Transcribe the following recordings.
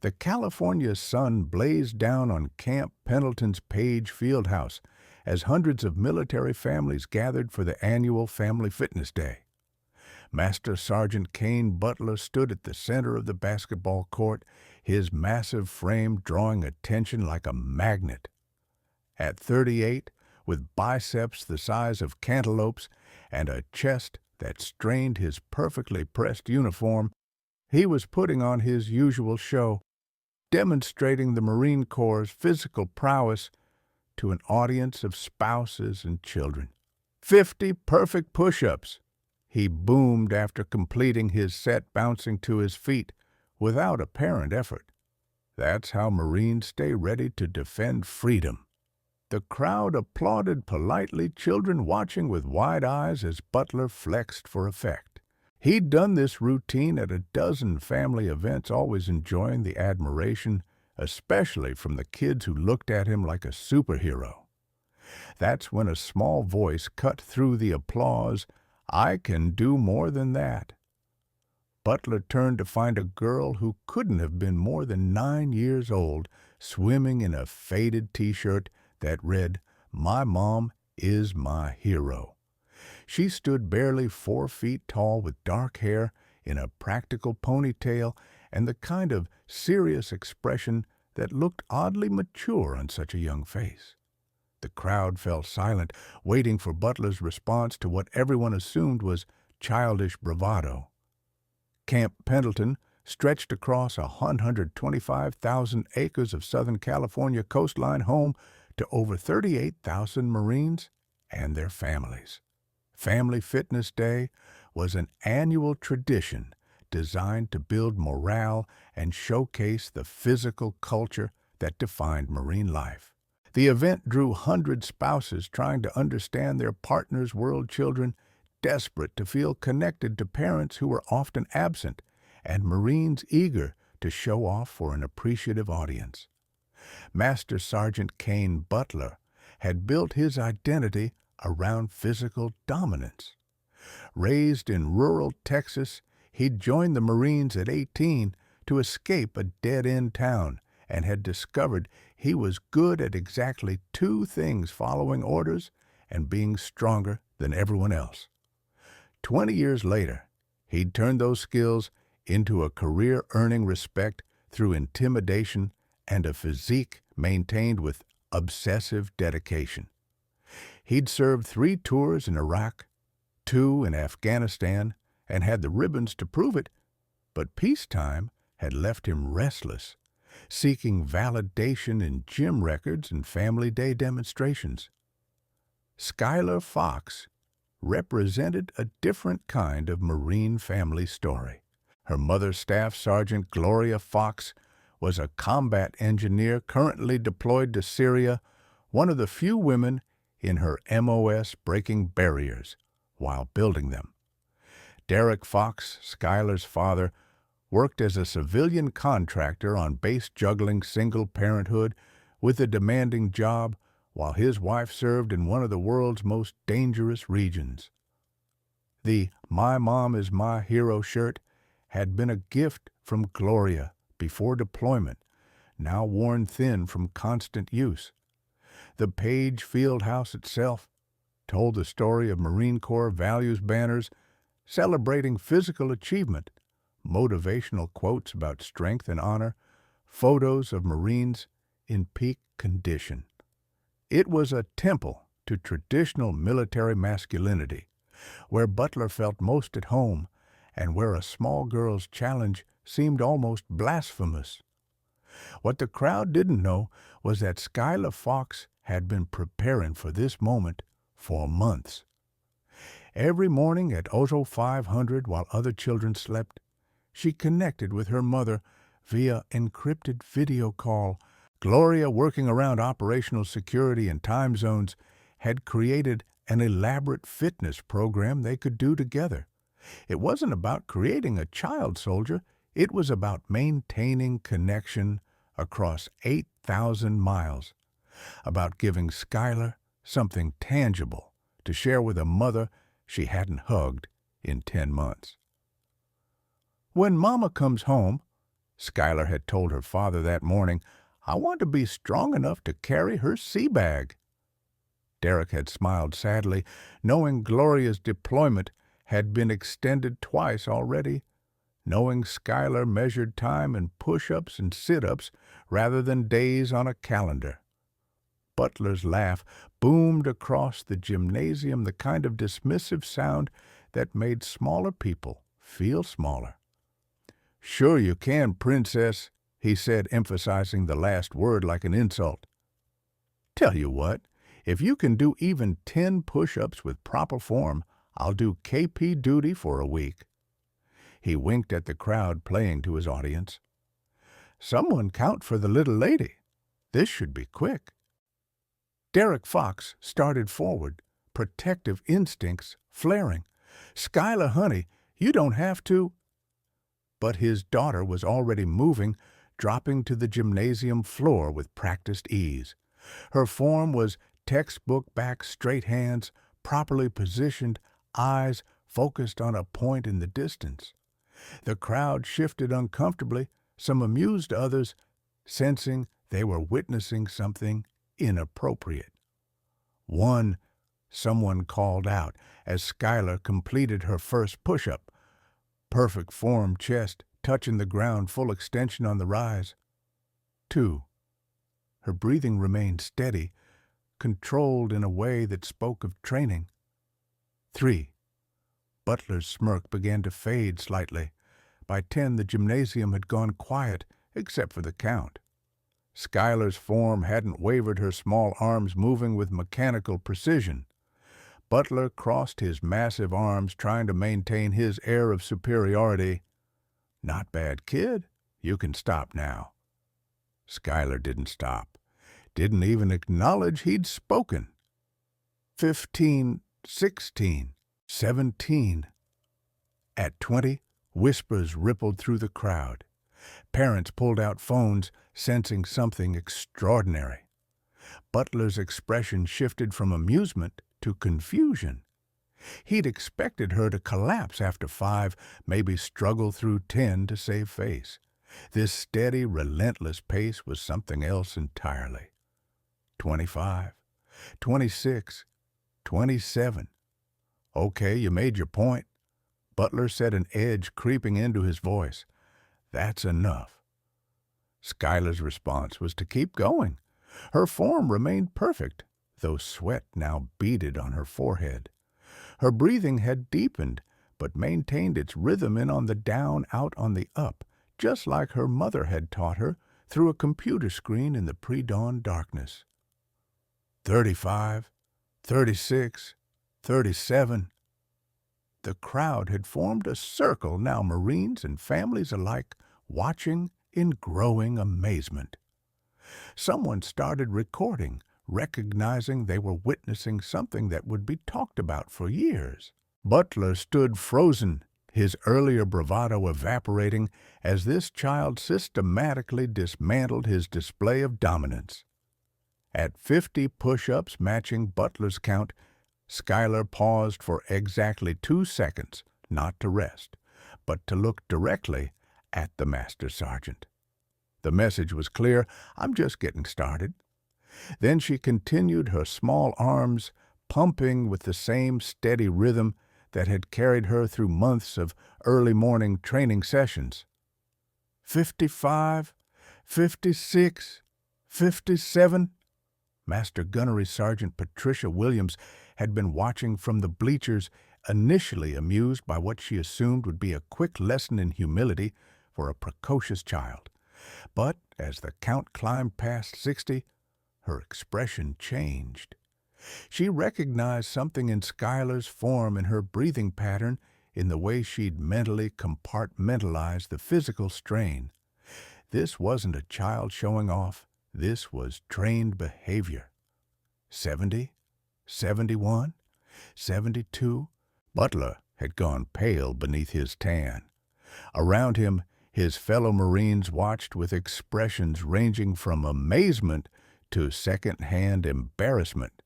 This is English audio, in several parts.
The California sun blazed down on Camp Pendleton's Page Fieldhouse as hundreds of military families gathered for the annual Family Fitness Day. Master Sergeant Kane Butler stood at the center of the basketball court, his massive frame drawing attention like a magnet. At 38, with biceps the size of cantaloupes and a chest that strained his perfectly pressed uniform, he was putting on his usual show, demonstrating the Marine Corps' physical prowess to an audience of spouses and children. 50 perfect push-ups, he boomed after completing his set, bouncing to his feet without apparent effort. That's how Marines stay ready to defend freedom. The crowd applauded politely, children watching with wide eyes as Butler flexed for effect. He'd done this routine at a dozen family events, always enjoying the admiration, especially from the kids who looked at him like a superhero. That's when a small voice cut through the applause. "I can do more than that." Butler turned to find a girl who couldn't have been more than 9 years old, swimming in a faded T-shirt that read, "My mom is my hero." She stood barely 4 feet tall with dark hair in a practical ponytail and the kind of serious expression that looked oddly mature on such a young face. The crowd fell silent, waiting for Butler's response to what everyone assumed was childish bravado. Camp Pendleton stretched across 125,000 acres of Southern California coastline, home to over 38,000 Marines and their families. Family Fitness Day was an annual tradition designed to build morale and showcase the physical culture that defined Marine life. The event drew 100 spouses trying to understand their partner's world, children desperate to feel connected to parents who were often absent, and Marines eager to show off for an appreciative audience. Master Sergeant Kane Butler had built his identity around physical dominance. Raised in rural Texas, he'd joined the Marines at 18 to escape a dead-end town and had discovered he was good at exactly 2 things: following orders and being stronger than everyone else. 20 years later, he'd turned those skills into a career earning respect through intimidation and a physique maintained with obsessive dedication. He'd served 3 tours in Iraq, 2 in Afghanistan, and had the ribbons to prove it, but peacetime had left him restless, seeking validation in gym records and family day demonstrations. Skylar Fox represented a different kind of Marine family story. Her mother, Staff Sergeant Gloria Fox, was a combat engineer currently deployed to Syria, one of the few women in her MOS breaking barriers while building them. Derek Fox, Skylar's father, worked as a civilian contractor on base, juggling single parenthood with a demanding job, while his wife served in one of the world's most dangerous regions. The "My Mom is My Hero" shirt had been a gift from Gloria before deployment, now worn thin from constant use. The Page Fieldhouse itself told the story of Marine Corps values banners celebrating physical achievement, motivational quotes about strength and honor, photos of Marines in peak condition. It was a temple to traditional military masculinity, where Butler felt most at home and where a small girl's challenge seemed almost blasphemous. What the crowd didn't know was that Skylar Fox had been preparing for this moment for months. Every morning at Ozo 500, while other children slept, she connected with her mother via encrypted video call. Gloria, working around operational security and time zones, had created an elaborate fitness program they could do together. It wasn't about creating a child soldier, it was about maintaining connection across 8,000 miles, about giving Skylar something tangible to share with a mother she hadn't hugged in 10 months. When Mama comes home, Schuyler had told her father that morning, "I want to be strong enough to carry her sea bag." Derek had smiled sadly, knowing Gloria's deployment had been extended twice already, knowing Schuyler measured time in push-ups and sit-ups rather than days on a calendar. Butler's laugh boomed across the gymnasium, the kind of dismissive sound that made smaller people feel smaller. "Sure you can, princess," he said, emphasizing the last word like an insult. "Tell you what, if you can do even 10 push-ups with proper form, I'll do KP duty for a week." He winked at the crowd playing to his audience. "Someone count for the little lady. This should be quick." Derek Fox started forward, protective instincts flaring. "Schuyler, honey, you don't have to—" But his daughter was already moving, dropping to the gymnasium floor with practiced ease. Her form was textbook back, straight hands, properly positioned, eyes focused on a point in the distance. The crowd shifted uncomfortably, some amused, others sensing they were witnessing something inappropriate. Someone called out as Schuyler completed her first push-up. Perfect form, chest touching the ground, full extension on the rise. 2. Her breathing remained steady, controlled in a way that spoke of training. 3. Butler's smirk began to fade slightly. By 10, the gymnasium had gone quiet, except for the count. Schuyler's form hadn't wavered, her small arms moving with mechanical precision. Butler crossed his massive arms, trying to maintain his air of superiority. "Not bad, kid. You can stop now." Schuyler didn't stop. Didn't even acknowledge he'd spoken. 15, 16, 17. At 20, whispers rippled through the crowd. Parents pulled out phones, sensing something extraordinary. Butler's expression shifted from amusement to confusion. He'd expected her to collapse after 5, maybe struggle through 10 to save face. This steady, relentless pace was something else entirely. 25, 26, 27. "Okay, you made your point." Butler said, an edge creeping into his voice. "That's enough." Schuyler's response was to keep going. Her form remained perfect, though sweat now beaded on her forehead. Her breathing had deepened, but maintained its rhythm in on the down, out on the up, just like her mother had taught her through a computer screen in the pre-dawn darkness. 35, 36, 37. The crowd had formed a circle, now Marines and families alike, watching in growing amazement. Someone started recording, recognizing they were witnessing something that would be talked about for years. Butler stood frozen, his earlier bravado evaporating as this child systematically dismantled his display of dominance. At 50 push-ups matching Butler's count, Schuyler paused for exactly 2 seconds, not to rest, but to look directly at the Master Sergeant. The message was clear: "I'm just getting started." Then she continued, her small arms pumping with the same steady rhythm that had carried her through months of early morning training sessions. 55, 56, 57. Master Gunnery Sergeant Patricia Williams had been watching from the bleachers, initially amused by what she assumed would be a quick lesson in humility for a precocious child. But as the count climbed past 60, her expression changed. She recognized something in Schuyler's form, in her breathing pattern, in the way she'd mentally compartmentalized the physical strain. This wasn't a child showing off. This was trained behavior. 70, 71, 72. Butler had gone pale beneath his tan. Around him, his fellow Marines watched with expressions ranging from amazement to second-hand embarrassment.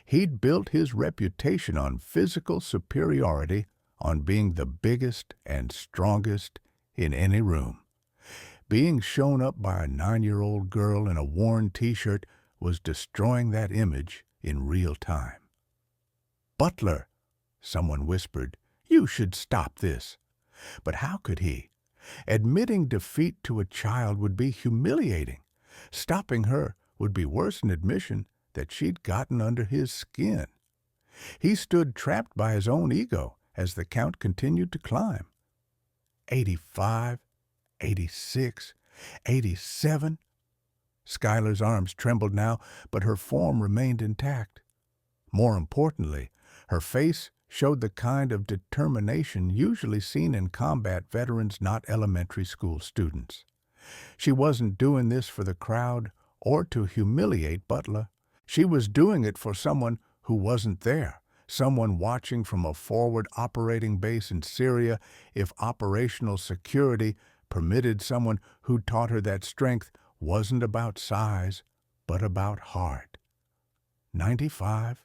He'd built his reputation on physical superiority, on being the biggest and strongest in any room. Being shown up by a 9-year-old girl in a worn T-shirt was destroying that image in real time. "Butler," someone whispered, "you should stop this." But how could he? Admitting defeat to a child would be humiliating. Stopping her would be worse than admission that she'd gotten under his skin. He stood trapped by his own ego as the count continued to climb. 85, 86, 87. Skylar's arms trembled now, but her form remained intact. More importantly, her face showed the kind of determination usually seen in combat veterans, not elementary school students. She wasn't doing this for the crowd or to humiliate Butler. She was doing it for someone who wasn't there, someone watching from a forward operating base in Syria if operational security permitted, someone who taught her that strength wasn't about size, but about heart. 95,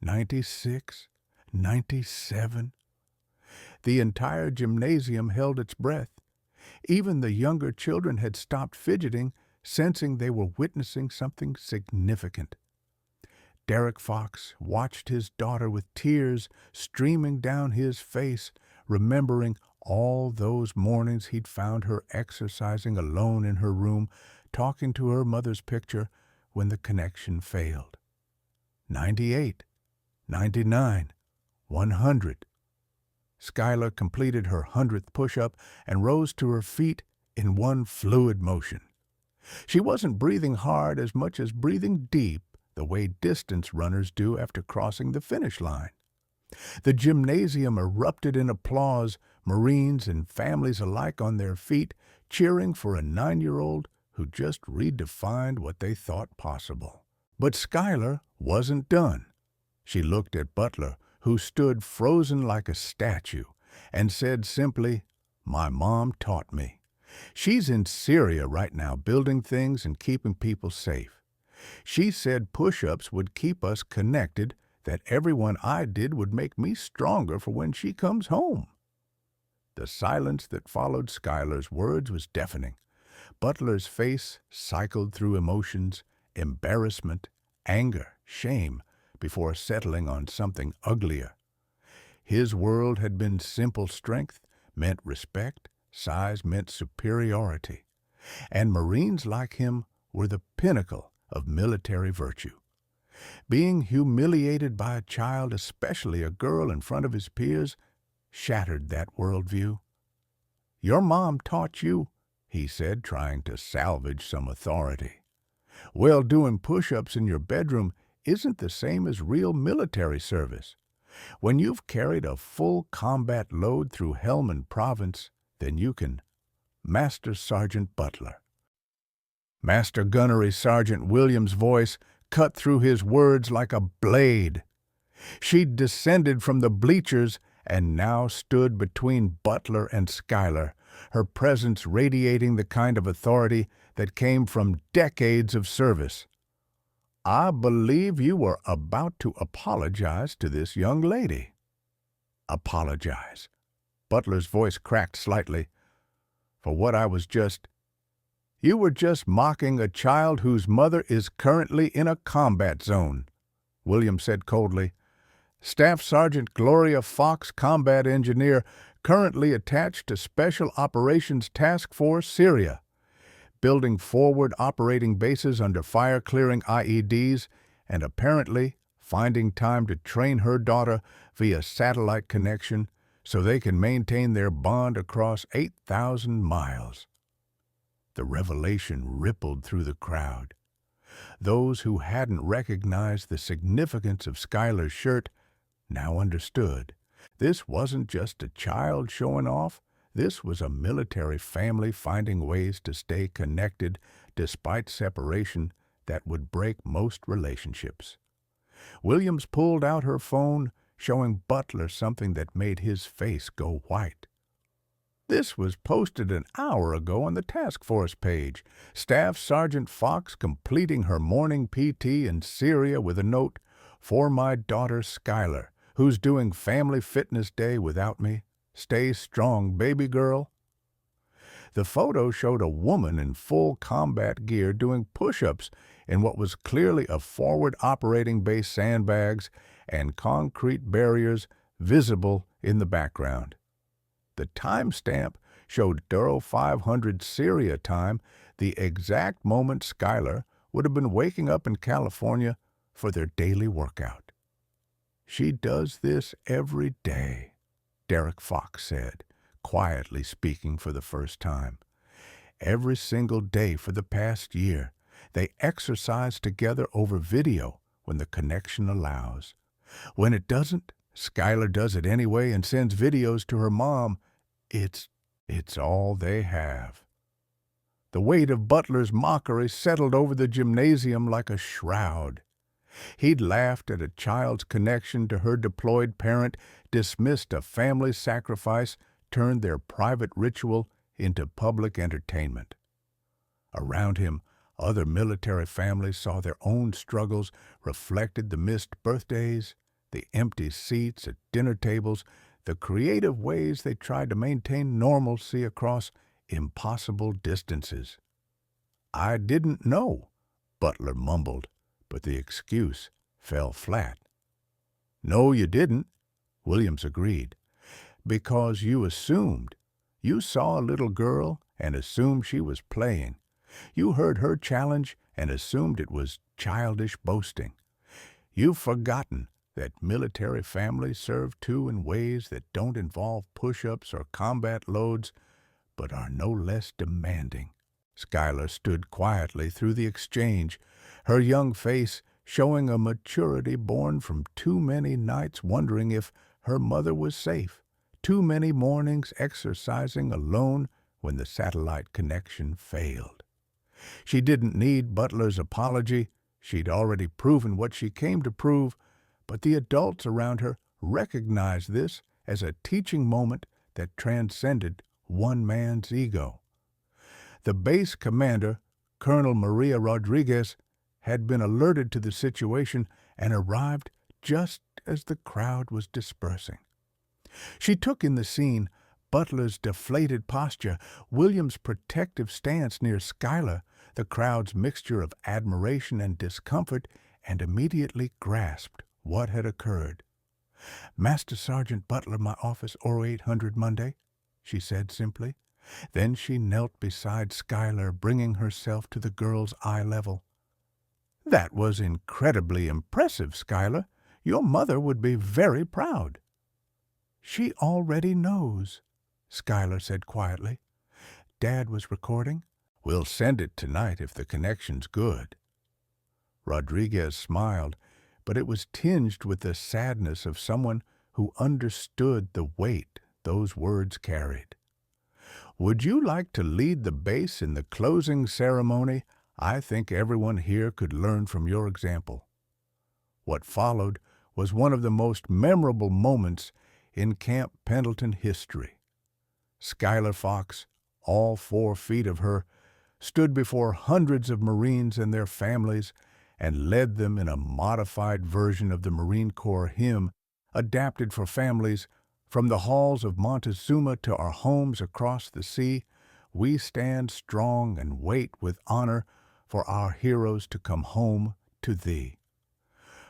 96, 97. The entire gymnasium held its breath. Even the younger children had stopped fidgeting, sensing they were witnessing something significant. Derek Fox watched his daughter with tears streaming down his face, remembering all those mornings he'd found her exercising alone in her room, talking to her mother's picture when the connection failed. 98, 99, 100. Skylar completed her 100th push-up and rose to her feet in one fluid motion. She wasn't breathing hard as much as breathing deep, the way distance runners do after crossing the finish line. The gymnasium erupted in applause, Marines and families alike on their feet, cheering for a 9-year-old who just redefined what they thought possible. But Skylar wasn't done. She looked at Butler, who stood frozen like a statue, and said simply, "My mom taught me. She's in Syria right now building things and keeping people safe. She said push-ups would keep us connected, that every one I did would make me stronger for when she comes home." The silence that followed Skylar's words was deafening. Butler's face cycled through emotions, embarrassment, anger, shame, before settling on something uglier. His world had been simple strength, meant respect, size meant superiority. And Marines like him were the pinnacle of military virtue. Being humiliated by a child, especially a girl, in front of his peers, shattered that worldview. "Your mom taught you," he said, trying to salvage some authority. "Well, doing push-ups in your bedroom isn't the same as real military service. When you've carried a full combat load through Helmand Province, then you can." Master Sergeant Butler. Master Gunnery Sergeant Williams' voice cut through his words like a blade. She'd descended from the bleachers and now stood between Butler and Skylar, her presence radiating the kind of authority that came from decades of service. "I believe you were about to apologize to this young lady." "Apologize?" Butler's voice cracked slightly. "For what I was just—" "You were just mocking a child whose mother is currently in a combat zone," William said coldly. "Staff Sergeant Gloria Fox, combat engineer, currently attached to Special Operations Task Force Syria, building forward operating bases under fire-clearing IEDs, and apparently finding time to train her daughter via satellite connection so they can maintain their bond across 8,000 miles. The revelation rippled through the crowd. Those who hadn't recognized the significance of Skylar's shirt now understood. This wasn't just a child showing off. This was a military family finding ways to stay connected despite separation that would break most relationships. Williams pulled out her phone, showing Butler something that made his face go white. "This was posted an hour ago on the task force page. Staff Sergeant Fox completing her morning PT in Syria with a note, 'For my daughter Skylar, who's doing Family Fitness Day without me. Stay strong, baby girl.'" The photo showed a woman in full combat gear doing push-ups in what was clearly a forward operating base sandbags and concrete barriers visible in the background. The timestamp showed Duro 500 Syria time, the exact moment Skylar would have been waking up in California for their daily workout. "She does this every day," Derek Fox said, quietly speaking for the first time. "Every single day for the past year, they exercise together over video when the connection allows. When it doesn't, Skylar does it anyway and sends videos to her mom. It's all they have." The weight of Butler's mockery settled over the gymnasium like a shroud. He'd laughed at a child's connection to her deployed parent, dismissed a family sacrifice, turned their private ritual into public entertainment. Around him, other military families saw their own struggles reflected: the missed birthdays, the empty seats at dinner tables, the creative ways they tried to maintain normalcy across impossible distances. "I didn't know," Butler mumbled, but the excuse fell flat. "No, you didn't," Williams agreed, "because you assumed. You saw a little girl and assumed she was playing. You heard her challenge and assumed it was childish boasting. You've forgotten that military families serve too in ways that don't involve push-ups or combat loads, but are no less demanding." Skylar stood quietly through the exchange, her young face showing a maturity born from too many nights wondering if her mother was safe, too many mornings exercising alone when the satellite connection failed. She didn't need Butler's apology. She'd already proven what she came to prove, but the adults around her recognized this as a teaching moment that transcended one man's ego. The base commander, Colonel Maria Rodriguez, had been alerted to the situation and arrived just as the crowd was dispersing. She took in the scene: Butler's deflated posture, Williams' protective stance near Skylar, the crowd's mixture of admiration and discomfort, and immediately grasped what had occurred. "Master Sergeant Butler, my office, 0800 Monday," she said simply. Then she knelt beside Skylar, bringing herself to the girl's eye level. "That was incredibly impressive, Skylar. Your mother would be very proud." "She already knows," Skylar said quietly. "Dad was recording. We'll send it tonight if the connection's good." Rodriguez smiled, but it was tinged with the sadness of someone who understood the weight those words carried. "Would you like to lead the base in the closing ceremony? I think everyone here could learn from your example." What followed was one of the most memorable moments in Camp Pendleton history. Skylar Fox, all 4 feet of her, stood before hundreds of Marines and their families and led them in a modified version of the Marine Corps hymn adapted for families. "From the halls of Montezuma to our homes across the sea, we stand strong and wait with honor for our heroes to come home to thee."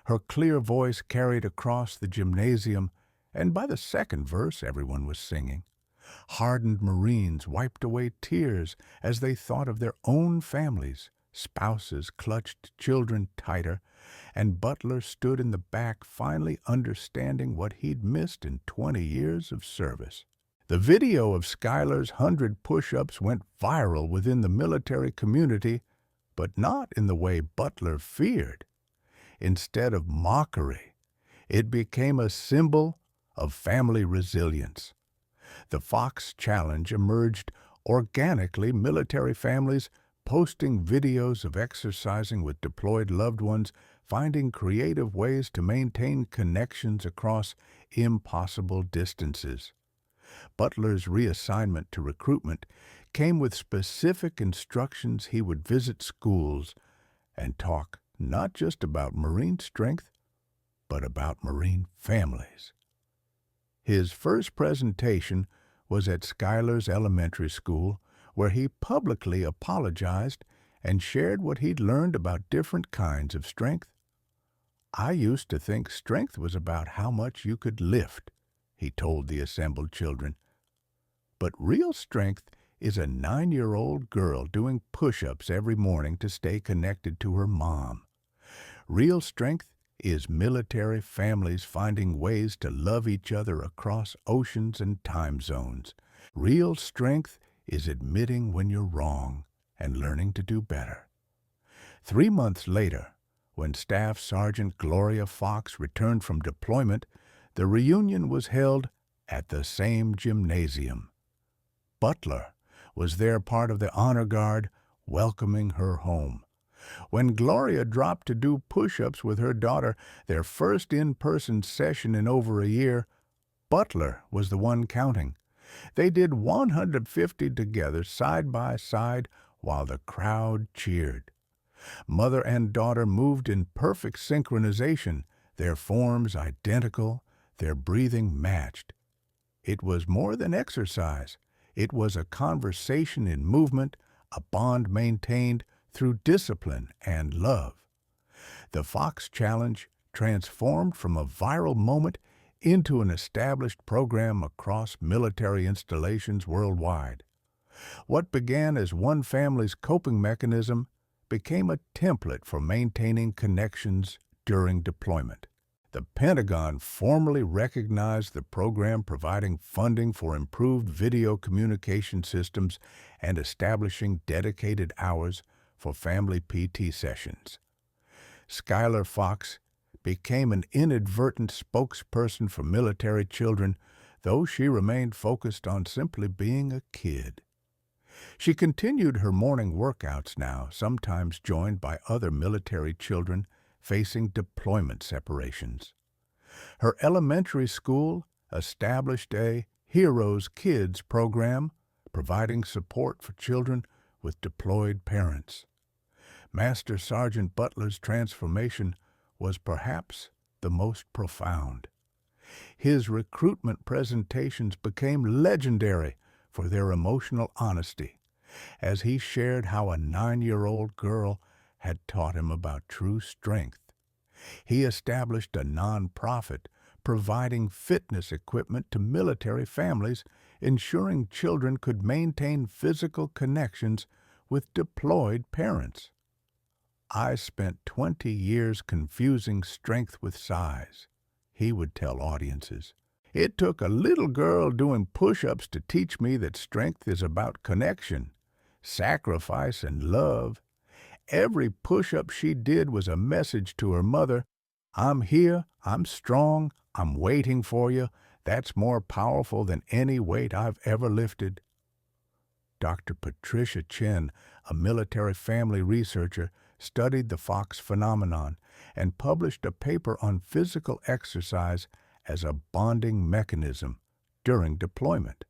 Her clear voice carried across the gymnasium, and by the second verse everyone was singing. Hardened Marines wiped away tears as they thought of their own families. Spouses clutched children tighter, and Butler stood in the back, finally understanding what he'd missed in 20 years of service. The video of Skylar's 100 push-ups went viral within the military community, but not in the way Butler feared. Instead of mockery, it became a symbol of family resilience. The Fox Challenge emerged organically, military families posting videos of exercising with deployed loved ones, finding creative ways to maintain connections across impossible distances. Butler's reassignment to recruitment came with specific instructions. He would visit schools and talk not just about Marine strength, but about Marine families. His first presentation was at Skylar's elementary school, where he publicly apologized and shared what he'd learned about different kinds of strength. "I used to think strength was about how much you could lift," he told the assembled children. "But real strength is a 9-year-old girl doing push-ups every morning to stay connected to her mom. Real strength is military families finding ways to love each other across oceans and time zones. Real strength is admitting when you're wrong and learning to do better." 3 months later, when Staff Sergeant Gloria Fox returned from deployment, the reunion was held at the same gymnasium. Butler was there, part of the honor guard, welcoming her home. When Gloria dropped to do push-ups with her daughter, their first in-person session in over a year, Butler was the one counting. They did 150 together, side by side, while the crowd cheered. Mother and daughter moved in perfect synchronization, their forms identical, their breathing matched. It was more than exercise. It was a conversation in movement, a bond maintained through discipline and love. The Fox Challenge transformed from a viral moment into an established program across military installations worldwide. What began as one family's coping mechanism became a template for maintaining connections during deployment. The Pentagon formally recognized the program, providing funding for improved video communication systems and establishing dedicated hours for family PT sessions. Skylar Fox became an inadvertent spokesperson for military children, though she remained focused on simply being a kid. She continued her morning workouts now, sometimes joined by other military children facing deployment separations. Her elementary school established a Heroes Kids program, providing support for children with deployed parents. Master Sergeant Butler's transformation was perhaps the most profound. His recruitment presentations became legendary for their emotional honesty, as he shared how a 9-year-old girl had taught him about true strength. He established a nonprofit providing fitness equipment to military families, ensuring children could maintain physical connections with deployed parents. "I spent 20 years confusing strength with size," he would tell audiences. "It took a little girl doing push-ups to teach me that strength is about connection, sacrifice, and love. Every push-up she did was a message to her mother. I'm here, I'm strong, I'm waiting for you. That's more powerful than any weight I've ever lifted." Dr. Patricia Chen, a military family researcher, studied the Fox phenomenon and published a paper on physical exercise as a bonding mechanism during deployment.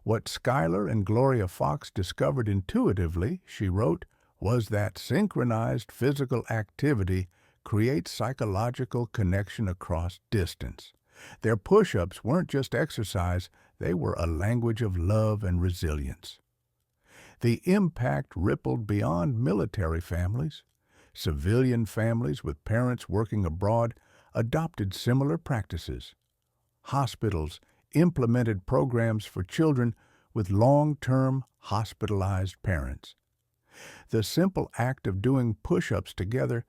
"What Skylar and Gloria Fox discovered intuitively," she wrote, "was that synchronized physical activity creates psychological connection across distance. Their push-ups weren't just exercise, they were a language of love and resilience." The impact rippled beyond military families. Civilian families with parents working abroad adopted similar practices. Hospitals implemented programs for children with long-term hospitalized parents. The simple act of doing push-ups together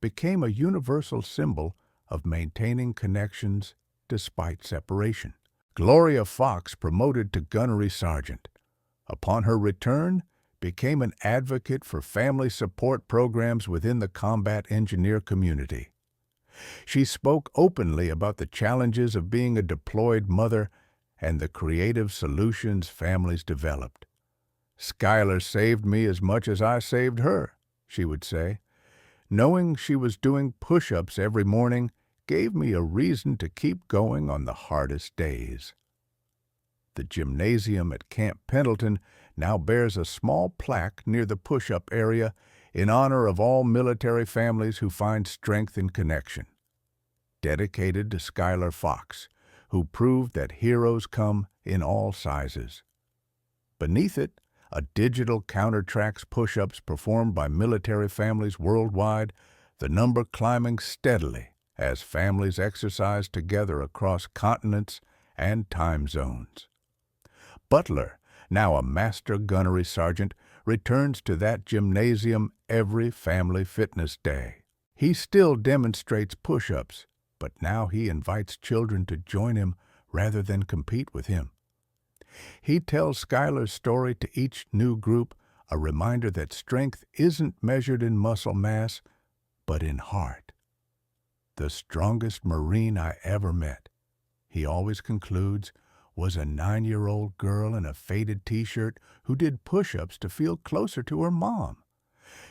became a universal symbol of maintaining connections despite separation. Gloria Fox, promoted to gunnery sergeant, upon her return, became an advocate for family support programs within the combat engineer community. She spoke openly about the challenges of being a deployed mother and the creative solutions families developed. "Skylar saved me as much as I saved her," she would say. "Knowing she was doing push-ups every morning gave me a reason to keep going on the hardest days." The gymnasium at Camp Pendleton now bears a small plaque near the push-up area in honor of all military families who find strength in connection. Dedicated to Skylar Fox, who proved that heroes come in all sizes. Beneath it, A digital counter tracks push-ups performed by military families worldwide, the number climbing steadily as families exercise together across continents and time zones. Butler, now a master gunnery sergeant, returns to that gymnasium every family fitness day. He still demonstrates push-ups, but now he invites children to join him rather than compete with him. He tells Skylar's story to each new group, a reminder that strength isn't measured in muscle mass, but in heart. The strongest Marine I ever met, he always concludes, was a 9-year-old girl in a faded t-shirt who did push-ups to feel closer to her mom.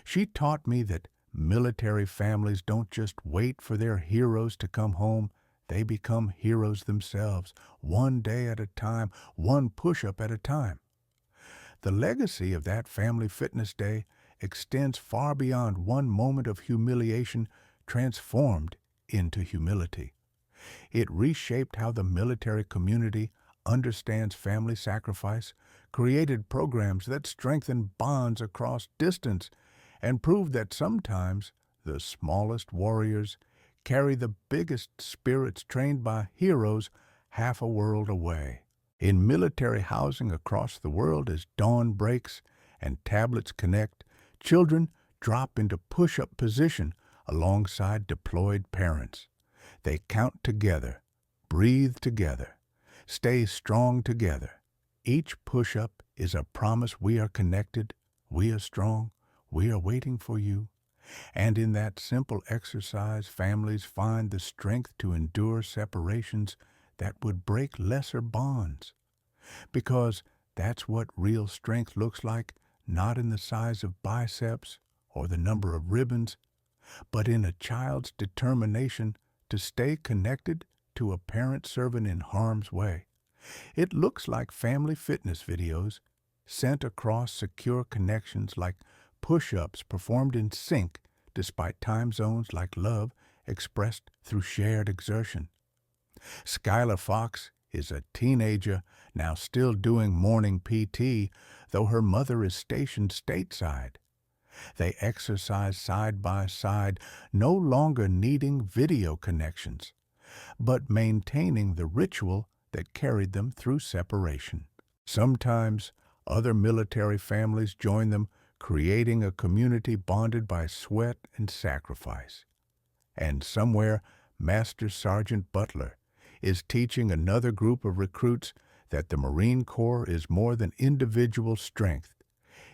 She taught me that military families don't just wait for their heroes to come home, they become heroes themselves, one day at a time, one push-up at a time. The legacy of that Family Fitness Day extends far beyond one moment of humiliation transformed into humility. It reshaped how the military community understands family sacrifice, created programs that strengthen bonds across distance, and proved that sometimes the smallest warriors carry the biggest spirits trained by heroes half a world away. In military housing across the world, as dawn breaks and tablets connect, children drop into push-up position alongside deployed parents. They count together, breathe together, stay strong together. Each push-up is a promise we are connected, we are strong, we are waiting for you. And in that simple exercise, families find the strength to endure separations that would break lesser bonds. Because that's what real strength looks like, not in the size of biceps or the number of ribbons, but in a child's determination to stay connected to a parent serving in harm's way. It looks like family fitness videos sent across secure connections, like push-ups performed in sync despite time zones, like love expressed through shared exertion. Skylar Fox is a teenager now, still doing morning PT, though her mother is stationed stateside. They exercise side by side, no longer needing video connections, but maintaining the ritual that carried them through separation. Sometimes other military families join them, creating a community bonded by sweat and sacrifice. And somewhere, Master Sergeant Butler is teaching another group of recruits that the Marine Corps is more than individual strength.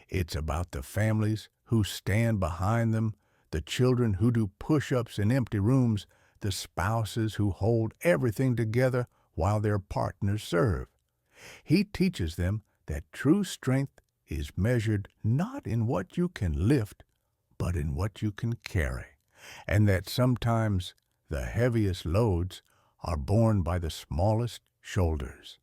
It's about the families who stand behind them, the children who do push-ups in empty rooms, the spouses who hold everything together while their partners serve. He teaches them that true strength is measured not in what you can lift, but in what you can carry, and that sometimes the heaviest loads are borne by the smallest shoulders.